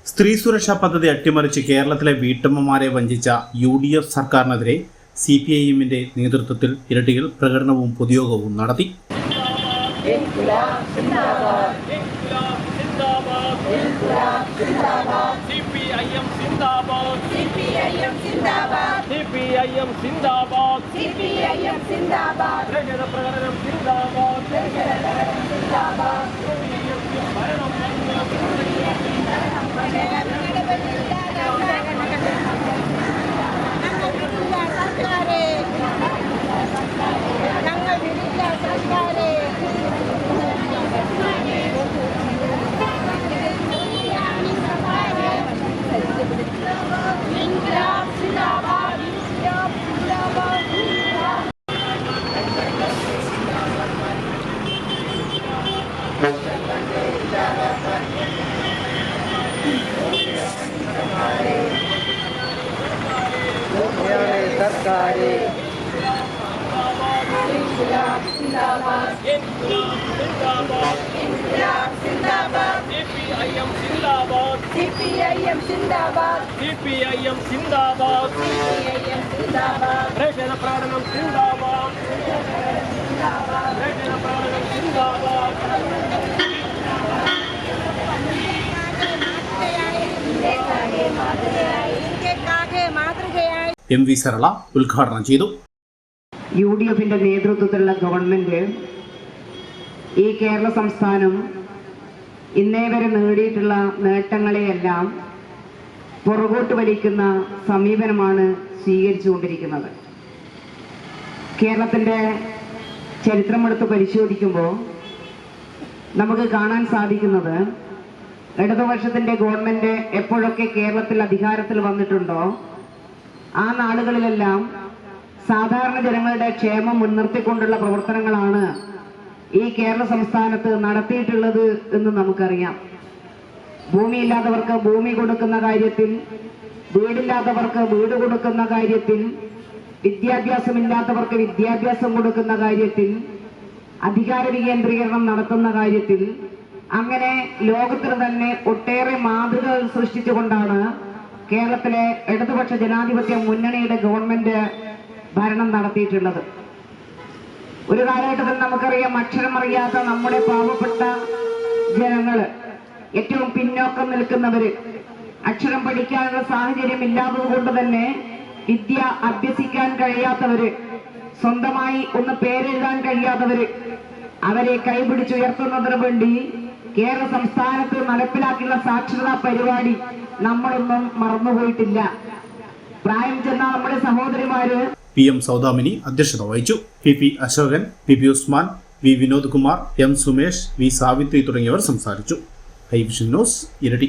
സ്ത്രീ സുരക്ഷാ പദ്ധതി അട്ടിമറിച്ച് കേരളത്തിലെ വീട്ടമ്മമാരെ വഞ്ചിച്ച UDF സർക്കാരിനെതിരെ CPIM-ന്റെ നേതൃത്വത്തിൽ ഇരട്ടിയിൽ പ്രകടനവും പൊതുയോഗവും നടത്തി. CPIM Zindabad. CPIM Zindabad. Rajana Pradhanam Zindabad. Rajana Pradhanam Zindabad. MV Sarala ഉദ്ഘാടനം ചെയ്തു. UDF-ന്റെ നേതൃത്വത്തിലുള്ള ഗവൺമെന്റ് ഈ കേരള സംസ്ഥാനം ഇന്നേ വരെ നേടിയിട്ടുള്ള നേട്ടങ്ങളെയെല്ലാം പുറകോട്ട് വലിക്കുന്ന സമീപനമാണ് സ്വീകരിച്ചുകൊണ്ടിരിക്കുന്നത്. കേരളത്തിൻ്റെ ചരിത്രമെടുത്ത് പരിശോധിക്കുമ്പോൾ നമുക്ക് കാണാൻ സാധിക്കുന്നത് ഇടതുപക്ഷത്തിൻ്റെ ഗവൺമെന്റ് എപ്പോഴൊക്കെ കേരളത്തിൽ അധികാരത്തിൽ വന്നിട്ടുണ്ടോ ആ നാളുകളിലെല്ലാം സാധാരണ ജനങ്ങളുടെ ക്ഷേമം മുൻനിർത്തിക്കൊണ്ടുള്ള പ്രവർത്തനങ്ങളാണ് ഈ കേരള സംസ്ഥാനത്ത് നടത്തിയിട്ടുള്ളത് എന്ന് നമുക്കറിയാം. ഭൂമിയില്ലാത്തവർക്ക് ഭൂമി കൊടുക്കുന്ന കാര്യത്തിൽ, വീടില്ലാത്തവർക്ക് വീട് കൊടുക്കുന്ന കാര്യത്തിൽ, വിദ്യാഭ്യാസമില്ലാത്തവർക്ക് വിദ്യാഭ്യാസം കൊടുക്കുന്ന കാര്യത്തിൽ, അധികാര വികേന്ദ്രീകരണം നടത്തുന്ന കാര്യത്തിൽ, അങ്ങനെ ലോകത്തിന് തന്നെ ഒട്ടേറെ മാതൃകകൾ സൃഷ്ടിച്ചുകൊണ്ടാണ് കേരളത്തിലെ ഇടതുപക്ഷ ജനാധിപത്യ മുന്നണിയുടെ ഗവൺമെന്റ് ഭരണം നടത്തിയിട്ടുള്ളത്. ഒരു കാലഘട്ടത്തിൽ നമുക്കറിയാം, അക്ഷരമറിയാത്ത നമ്മുടെ പാവപ്പെട്ട ജനങ്ങള്, ഏറ്റവും പിന്നോക്കം നിൽക്കുന്നവര്, അക്ഷരം പഠിക്കാനുള്ള സാഹചര്യം ഇല്ലാത്തത് കൊണ്ട് തന്നെ വിദ്യ അഭ്യസിക്കാൻ കഴിയാത്തവര്, സ്വന്തമായി ഒന്ന് പേരെഴുതാൻ കഴിയാത്തവര്, അവരെ കൈപിടിച്ചുയർത്തുന്നതിന് വേണ്ടി കേരള സംസ്ഥാനത്ത് നടപ്പിലാക്കിയുള്ള സാക്ഷരതാ പരിപാടി നമ്മളൊന്നും മറന്നുപോയിട്ടില്ല. പ്രായം ചെന്ന നമ്മുടെ സഹോദരിമാര് PM സൗദാമിനി അധ്യക്ഷത വഹിച്ചു. PP Ashokan, PP Usman, V Vinod Kumar, M Sumesh, V Savitri തുടങ്ങിയവർ സംസാരിച്ചു. ഹൈവിഷൻ ന്യൂസ് ഇരട്ടി.